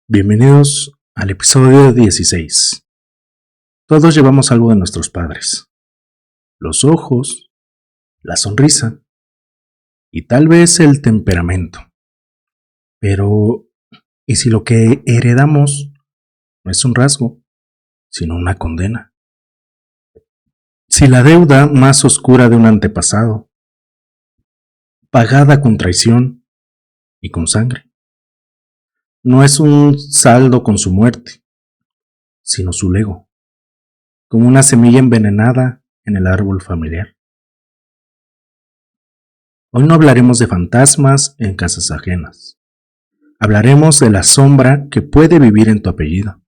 Bienvenidos al episodio 16. Todos llevamos algo de nuestros padres. Los ojos, la sonrisa y tal vez el temperamento. Pero, ¿y si lo que heredamos no es un rasgo, sino una condena? Si la deuda más oscura de un antepasado, pagada con traición y con sangre, no es un saldo con su muerte, sino su lego, como una semilla envenenada en el árbol familiar. Hoy no hablaremos de fantasmas en casas ajenas. Hablaremos de la sombra que puede vivir en tu apellido.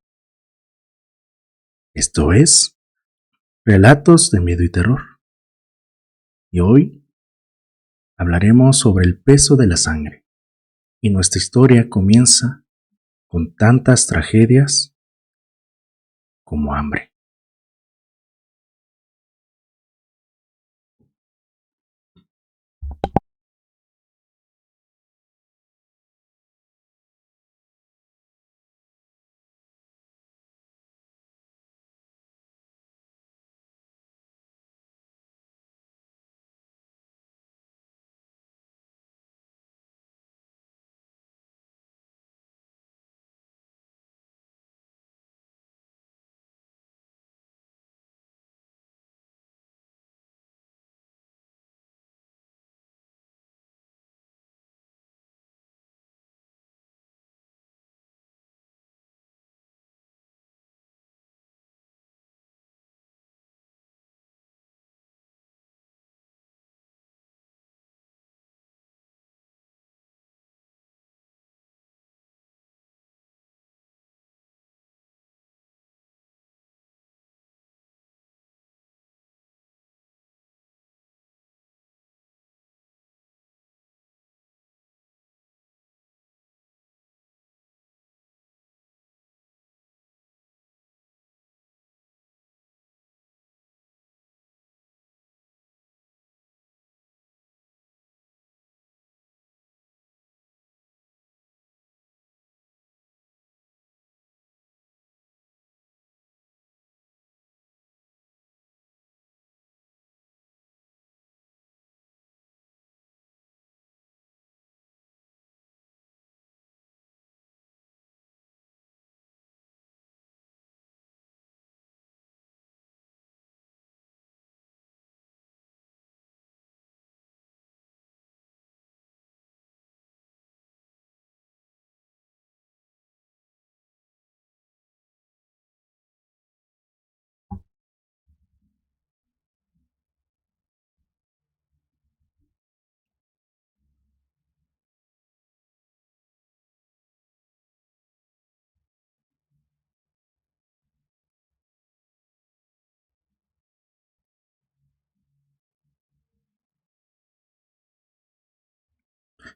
Esto es Relatos de Miedo y Terror. Y hoy hablaremos sobre el peso de la sangre. Y nuestra historia comienza con tantas tragedias como hambre.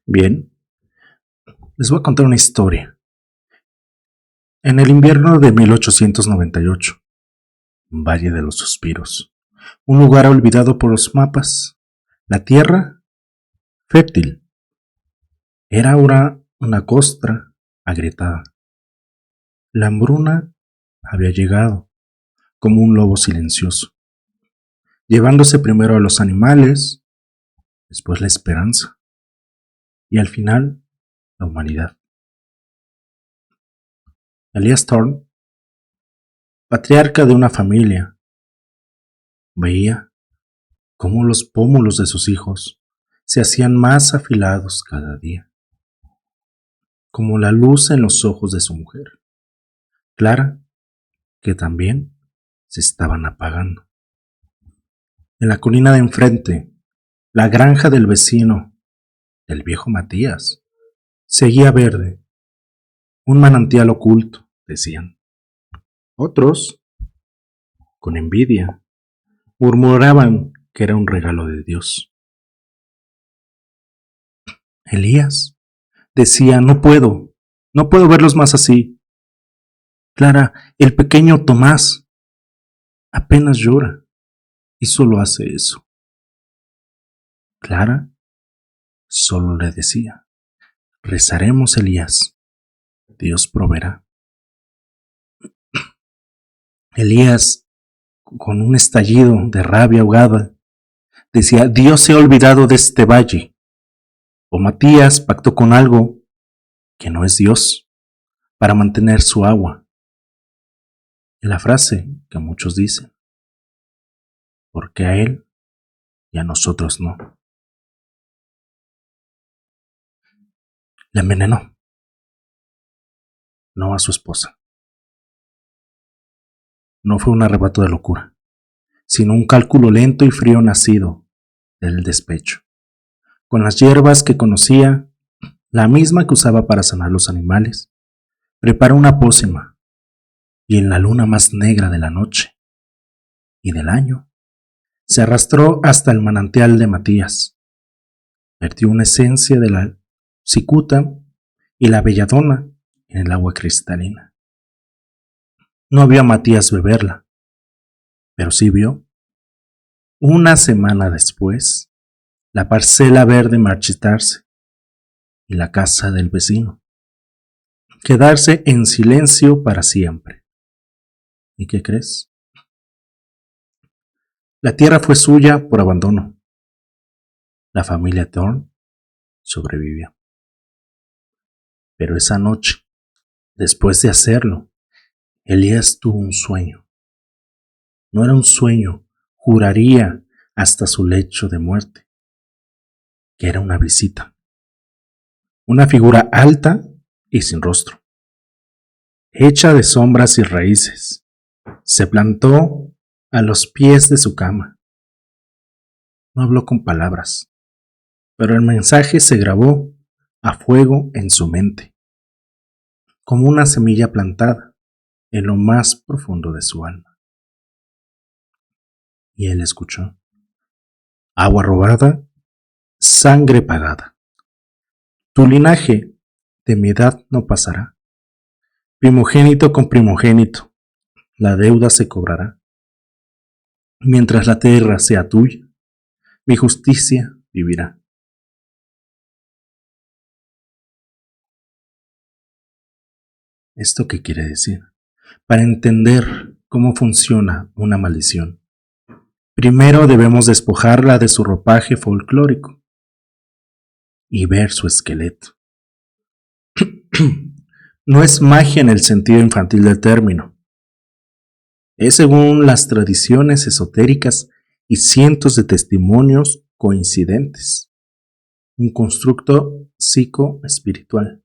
Bien, les voy a contar una historia. En el invierno de 1898, Valle de los Suspiros, un lugar olvidado por los mapas, la tierra fértil, era ahora una costra agrietada. La hambruna había llegado como un lobo silencioso, llevándose primero a los animales, después la esperanza y al final la humanidad. Elias Thorne, patriarca de una familia, veía cómo los pómulos de sus hijos se hacían más afilados cada día, como la luz en los ojos de su mujer, Clara, que también se estaban apagando. En la colina de enfrente, la granja del vecino, el viejo Matías, seguía verde, un manantial oculto, decían. Otros, con envidia, murmuraban que era un regalo de Dios. Elías decía, no puedo verlos más así. Clara, el pequeño Tomás, apenas llora y solo hace eso. Clara solo le decía, rezaremos, Elías, Dios proveerá. Elías, con un estallido de rabia ahogada, decía: Dios se ha olvidado de este valle. O Matías pactó con algo que no es Dios para mantener su agua. Y la frase que muchos dicen: porque a él y a nosotros no. Le envenenó, no a su esposa. No fue un arrebato de locura, sino un cálculo lento y frío nacido del despecho. Con las hierbas que conocía, la misma que usaba para sanar los animales, preparó una pócima, y en la luna más negra de la noche y del año, se arrastró hasta el manantial de Matías. Vertió una esencia de la cicuta y la belladona en el agua cristalina. No vio a Matías beberla, pero sí vio, una semana después, la parcela verde marchitarse y la casa del vecino quedarse en silencio para siempre. ¿Y qué crees? La tierra fue suya por abandono. La familia Thorne sobrevivió. Pero esa noche, después de hacerlo, Elías tuvo un sueño. No era un sueño, juraría hasta su lecho de muerte, que era una visita. Una figura alta y sin rostro, hecha de sombras y raíces, se plantó a los pies de su cama. No habló con palabras, pero el mensaje se grabó a fuego en su mente, como una semilla plantada en lo más profundo de su alma. Y él escuchó: agua robada, sangre pagada. Tu linaje de mi edad no pasará. Primogénito con primogénito, la deuda se cobrará. Mientras la tierra sea tuya, mi justicia vivirá. ¿Esto qué quiere decir? Para entender cómo funciona una maldición, primero debemos despojarla de su ropaje folclórico y ver su esqueleto. No es magia en el sentido infantil del término. Es según las tradiciones esotéricas y cientos de testimonios coincidentes. Un constructo psicoespiritual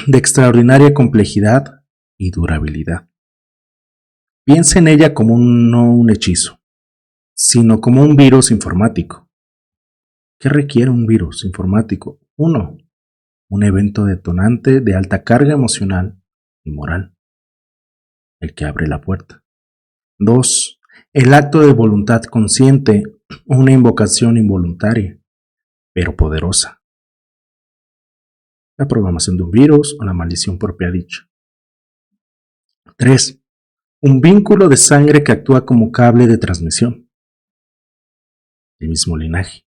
de extraordinaria complejidad y durabilidad. Piensa en ella como no un hechizo, sino como un virus informático. ¿Qué requiere un virus informático? 1. Un evento detonante de alta carga emocional y moral, el que abre la puerta. 2. El acto de voluntad consciente, una invocación involuntaria, pero poderosa. La programación de un virus o la maldición propia dicha. 3. Un vínculo de sangre que actúa como cable de transmisión, el mismo linaje.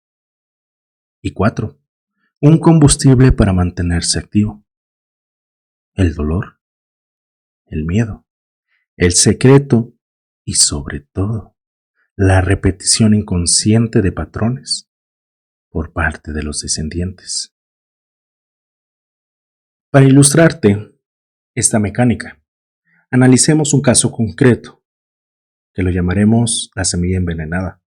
Y 4. Un combustible para mantenerse activo, el dolor, el miedo, el secreto y sobre todo la repetición inconsciente de patrones por parte de los descendientes. Para ilustrarte esta mecánica, analicemos un caso concreto que lo llamaremos la semilla envenenada.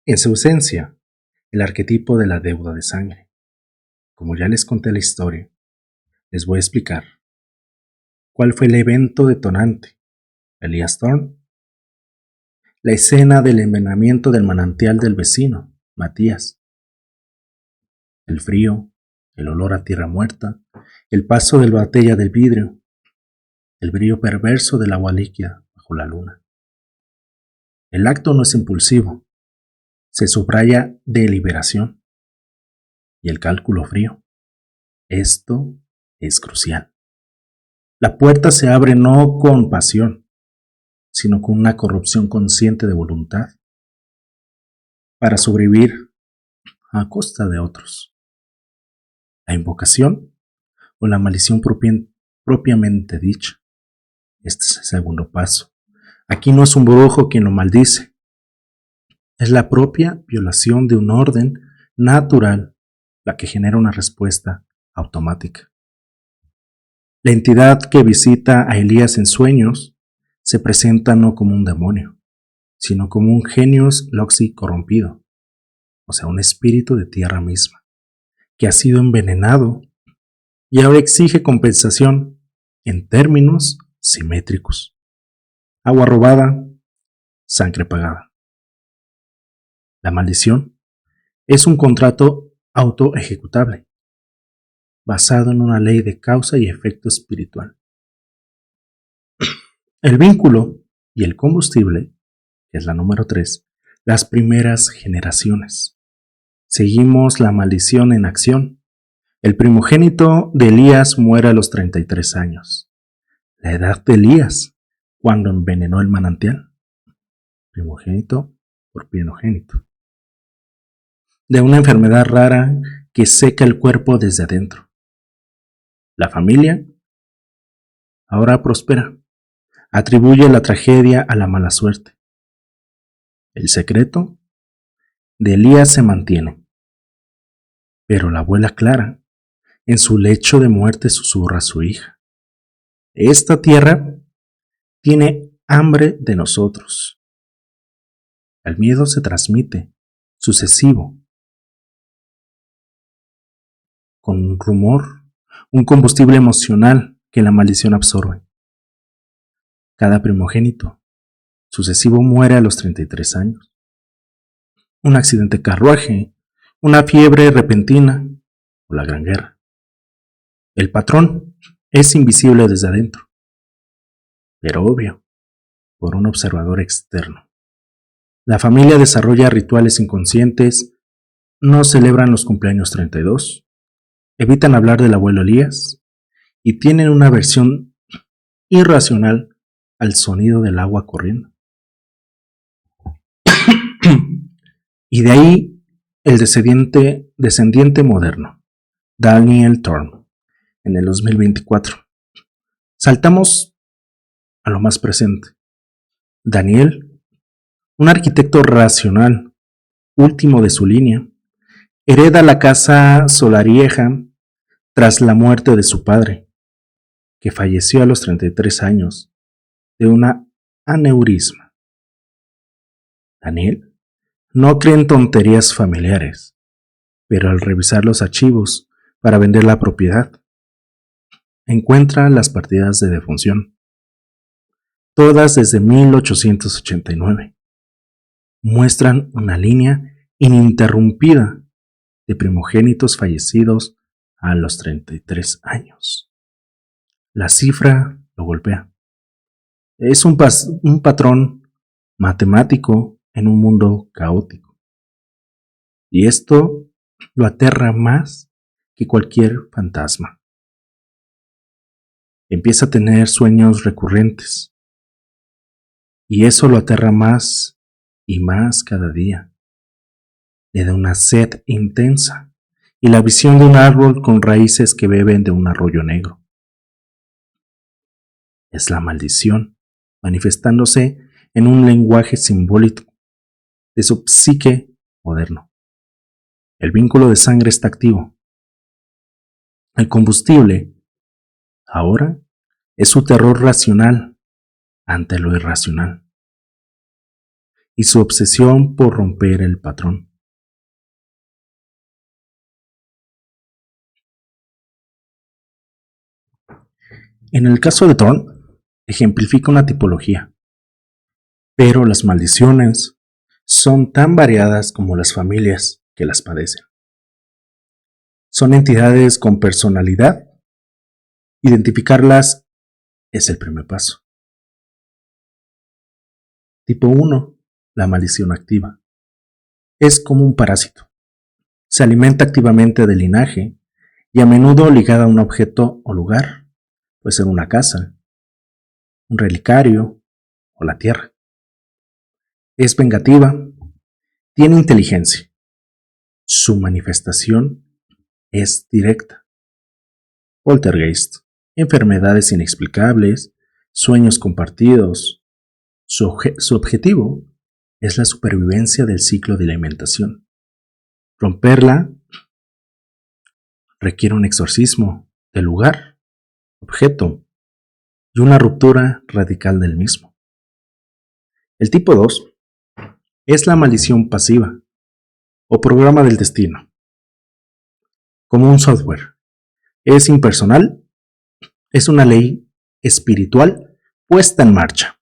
En su esencia, el arquetipo de la deuda de sangre. Como ya les conté la historia, les voy a explicar cuál fue el evento detonante. Elías Thorne. La escena del envenenamiento del manantial del vecino, Matías. El frío, el olor a tierra muerta, el paso de la botella del vidrio, el brillo perverso del agua líquida bajo la luna. El acto no es impulsivo, se subraya deliberación. Y el cálculo frío. Esto es crucial. La puerta se abre no con pasión, sino con una corrupción consciente de voluntad, para sobrevivir a costa de otros. La invocación o la maldición propiamente dicha. Este es el segundo paso. Aquí no es un brujo quien lo maldice, es la propia violación de un orden natural la que genera una respuesta automática. La entidad que visita a Elías en sueños se presenta no como un demonio, sino como un genius loci corrompido, o sea, un espíritu de tierra misma, que ha sido envenenado y ahora exige compensación en términos simétricos. Agua robada, sangre pagada. La maldición es un contrato autoejecutable, basado en una ley de causa y efecto espiritual. El vínculo y el combustible, que es la número 3, las primeras generaciones. Seguimos la maldición en acción. El primogénito de Elías muere a los 33 años. La edad de Elías, cuando envenenó el manantial. Primogénito por primogénito. De una enfermedad rara que seca el cuerpo desde adentro. La familia ahora prospera. Atribuye la tragedia a la mala suerte. El secreto de Elías se mantiene. Pero la abuela Clara, en su lecho de muerte, susurra a su hija: esta tierra tiene hambre de nosotros. El miedo se transmite, sucesivo, con un rumor, un combustible emocional que la maldición absorbe. Cada primogénito sucesivo muere a los 33 años. Un accidente de carruaje, una fiebre repentina o la gran guerra. El patrón es invisible desde adentro, pero obvio por un observador externo. La familia desarrolla rituales inconscientes, no celebran los cumpleaños 32, evitan hablar del abuelo Elías y tienen una aversión irracional al sonido del agua corriendo. Y de ahí el descendiente moderno, Daniel Thorne, en el 2024. Saltamos a lo más presente. Daniel, un arquitecto racional, último de su línea, hereda la casa solarieja tras la muerte de su padre, que falleció a los 33 años de una aneurisma. Daniel no cree en tonterías familiares, pero al revisar los archivos para vender la propiedad, encuentra las partidas de defunción, todas desde 1889. Muestran una línea ininterrumpida de primogénitos fallecidos a los 33 años. La cifra lo golpea. Es un patrón matemático en un mundo caótico. Y esto lo aterra más que cualquier fantasma. Empieza a tener sueños recurrentes. Y eso lo aterra más y más cada día. Le da una sed intensa y la visión de un árbol con raíces que beben de un arroyo negro. Es la maldición, manifestándose en un lenguaje simbólico de su psique moderno. El vínculo de sangre está activo. El combustible, ahora, es su terror racional ante lo irracional y su obsesión por romper el patrón. En el caso de Thorne, ejemplifica una tipología, pero las maldiciones son tan variadas como las familias que las padecen. Son entidades con personalidad. Identificarlas es el primer paso. Tipo 1. La maldición activa. Es como un parásito. Se alimenta activamente del linaje y a menudo ligada a un objeto o lugar. Puede ser una casa, un relicario o la tierra. Es vengativa, tiene inteligencia. Su manifestación es directa. poltergeist, enfermedades inexplicables, sueños compartidos. Su objetivo es la supervivencia del ciclo de alimentación. Romperla requiere un exorcismo del lugar, objeto y una ruptura radical del mismo. El tipo 2 es la maldición pasiva o programa del destino. Como un software, es impersonal, es una ley espiritual puesta en marcha.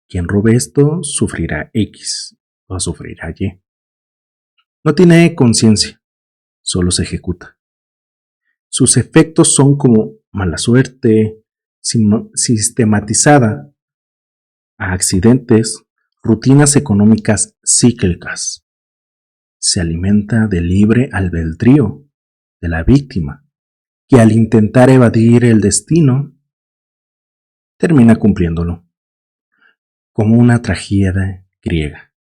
Quien robe esto sufrirá X o sufrirá Y. No tiene conciencia, solo se ejecuta. Sus efectos son como mala suerte, sistematizada a accidentes, rutinas económicas cíclicas. Se alimenta del libre albedrío de la víctima, que al intentar evadir el destino, termina cumpliéndolo, como una tragedia griega.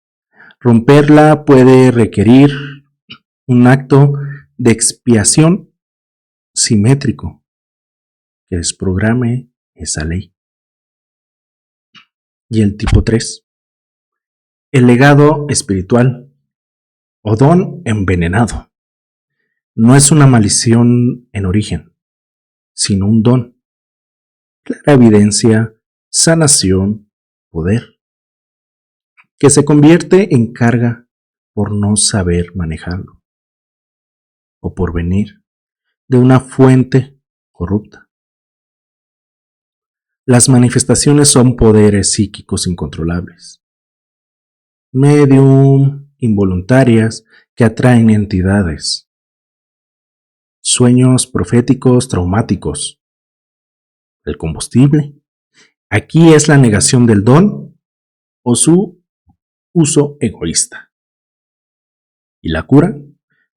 Romperla puede requerir un acto de expiación simétrico que desprograme esa ley. Y el tipo 3, el legado espiritual o don envenenado. No es una maldición en origen, sino un don. Clara evidencia, sanación, poder, que se convierte en carga por no saber manejarlo o por venir de una fuente corrupta. Las manifestaciones son poderes psíquicos incontrolables, medium involuntarias que atraen entidades, sueños proféticos traumáticos. El combustible aquí es la negación del don o su uso egoísta. Y la cura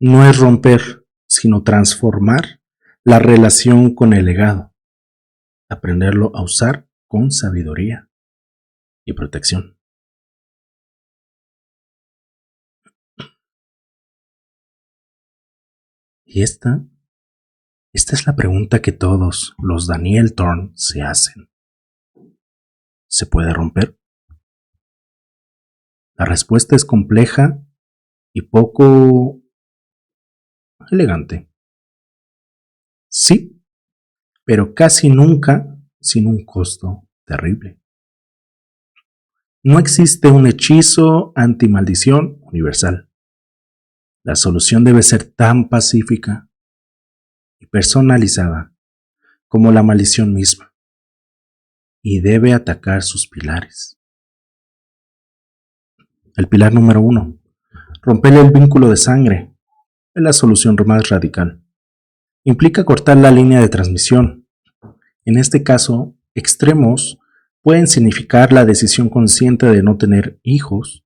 no es romper, sino transformar la relación con el legado, aprenderlo a usar con sabiduría y protección. Y esta es la pregunta que todos los Daniel Thorne se hacen. ¿Se puede romper? La respuesta es compleja y poco elegante. Sí, pero casi nunca sin un costo terrible. No existe un hechizo antimaldición universal. La solución debe ser tan pacífica y personalizada como la maldición misma, y debe atacar sus pilares. El pilar número 1, romper el vínculo de sangre, es la solución más radical. Implica cortar la línea de transmisión. En este caso, extremos pueden significar la decisión consciente de no tener hijos,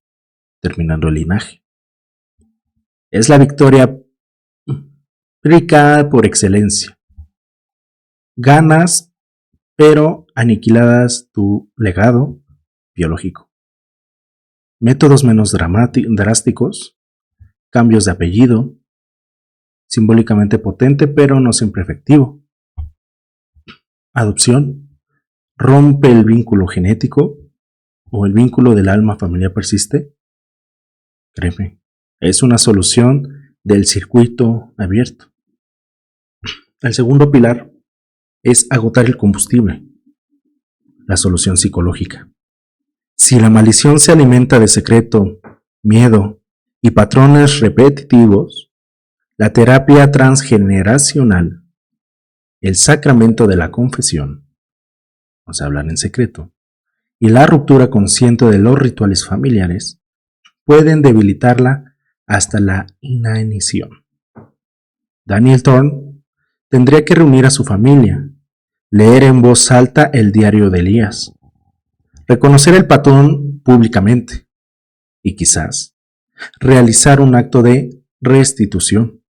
terminando el linaje. Es la victoria rica por excelencia. Ganas, pero aniquiladas tu legado biológico. Métodos menos drásticos, cambios de apellido, simbólicamente potente pero no siempre efectivo. Adopción, rompe el vínculo genético o el vínculo del alma familiar persiste. Créeme, es una solución del circuito abierto. El segundo pilar es agotar el combustible, la solución psicológica. Si la maldición se alimenta de secreto, miedo y patrones repetitivos, la terapia transgeneracional, el sacramento de la confesión, o sea, hablar en secreto, y la ruptura consciente de los rituales familiares pueden debilitarla hasta la inanición. Daniel Thorne tendría que reunir a su familia, leer en voz alta el diario de Elías, reconocer el patrón públicamente y quizás realizar un acto de restitución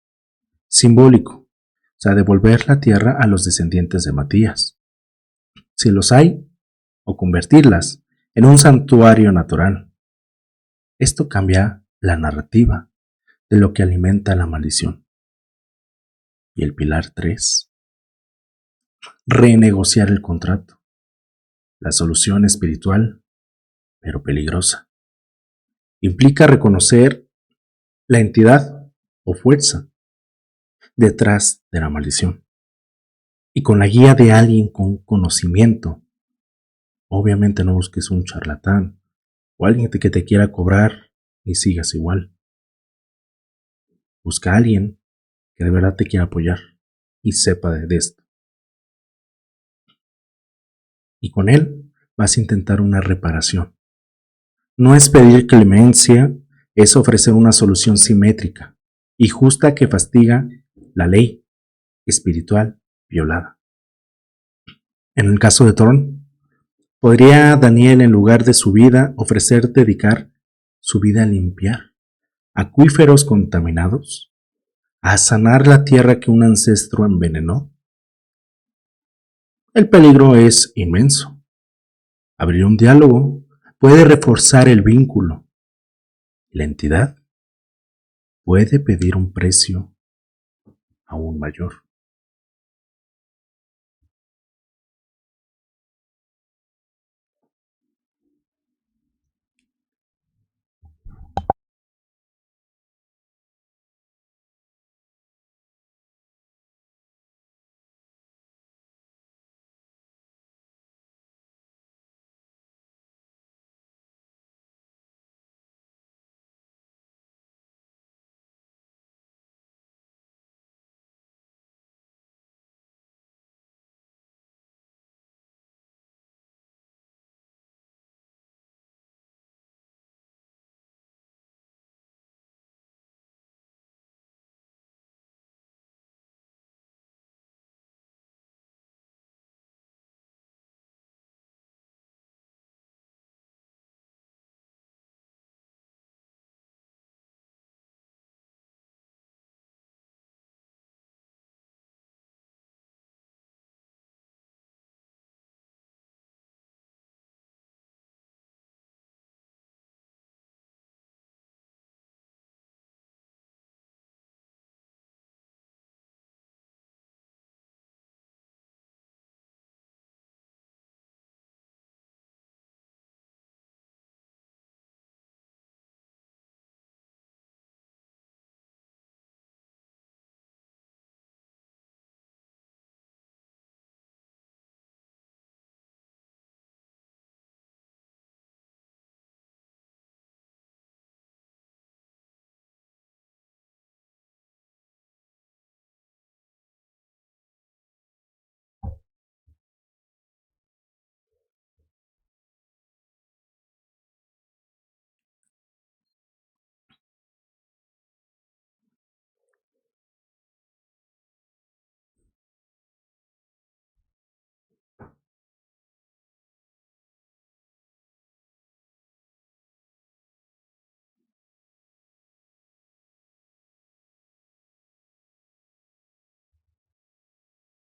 simbólico, o sea, devolver la tierra a los descendientes de Matías, si los hay, o convertirlas en un santuario natural. Esto cambia la narrativa de lo que alimenta la maldición. Y el pilar 3 renegociar el contrato. La solución espiritual, pero peligrosa, implica reconocer la entidad o fuerza detrás de la maldición. Y con la guía de alguien con conocimiento, obviamente no busques un charlatán o alguien que te quiera cobrar y sigas igual. Busca a alguien que de verdad te quiera apoyar y sepa de esto. Y con él vas a intentar una reparación. No es pedir clemencia, es ofrecer una solución simétrica y justa que castiga la ley espiritual violada. En el caso de Thorn, ¿podría Daniel, en lugar de su vida, dedicar su vida a limpiar acuíferos contaminados, a sanar la tierra que un ancestro envenenó? El peligro es inmenso. Abrir un diálogo puede reforzar el vínculo. La entidad puede pedir un precio aún mayor.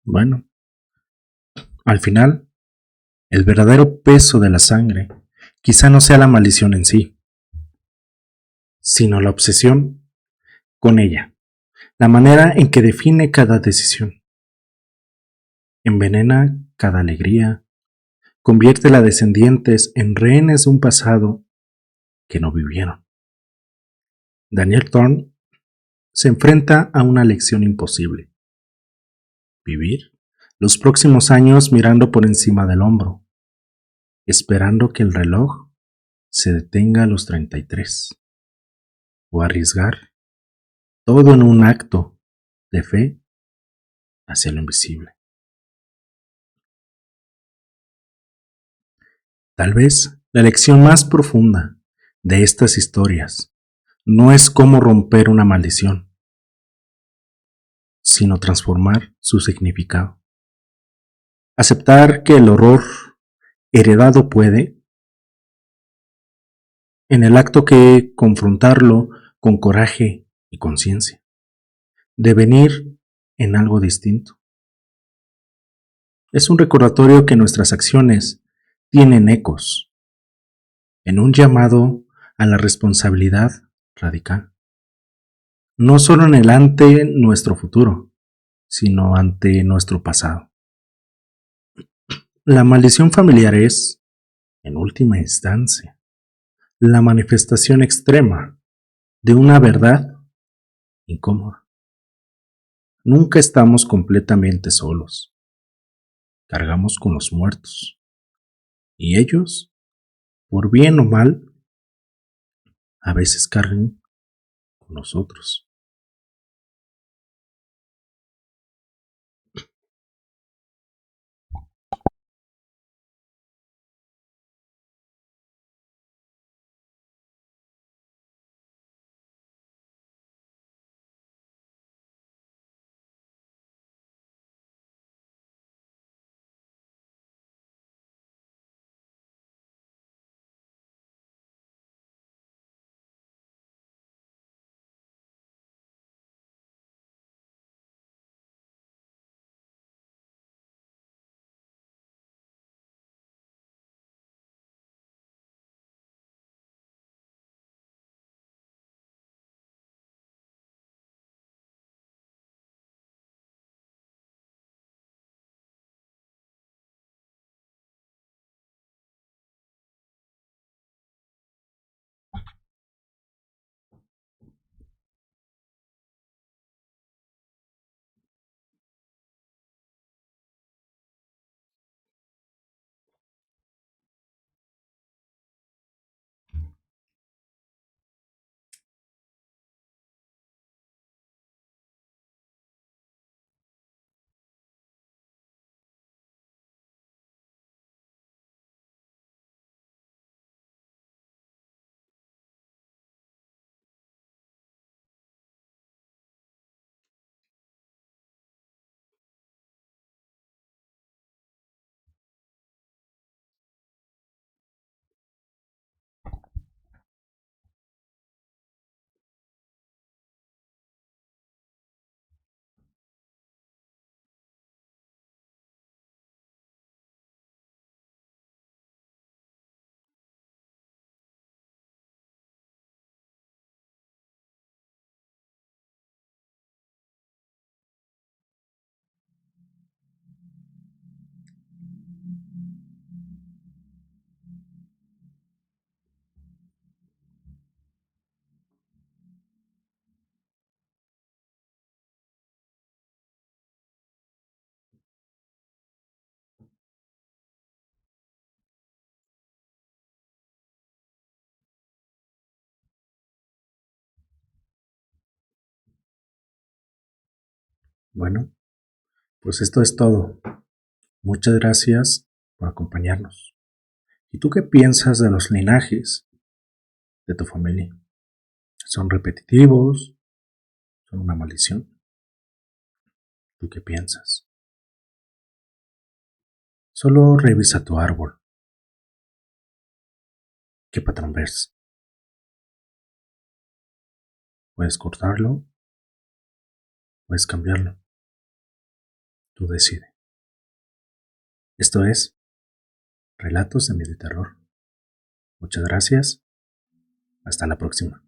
Bueno, al final, el verdadero peso de la sangre quizá no sea la maldición en sí, sino la obsesión con ella, la manera en que define cada decisión, envenena cada alegría, convierte a las descendientes en rehenes de un pasado que no vivieron. Daniel Thorne se enfrenta a una lección imposible: vivir los próximos años mirando por encima del hombro, esperando que el reloj se detenga a los 33, o arriesgar todo en un acto de fe hacia lo invisible. Tal vez la lección más profunda de estas historias no es cómo romper una maldición, sino transformar su significado. Aceptar que el horror heredado puede, en el acto que confrontarlo con coraje y conciencia, devenir en algo distinto. Es un recordatorio que nuestras acciones tienen ecos, en un llamado a la responsabilidad radical, no solo en el ante nuestro futuro, sino ante nuestro pasado. La maldición familiar es, en última instancia, la manifestación extrema de una verdad incómoda. Nunca estamos completamente solos. Cargamos con los muertos. Y ellos, por bien o mal, a veces cargan con nosotros. Bueno, pues esto es todo. Muchas gracias por acompañarnos. ¿Y tú qué piensas de los linajes de tu familia? ¿Son repetitivos? ¿Son una maldición? ¿Tú qué piensas? Solo revisa tu árbol. ¿Qué patrón ves? Puedes cortarlo, puedes cambiarlo. Tú decides. Esto es Relatos de Miedo y Terror. Muchas gracias. Hasta la próxima.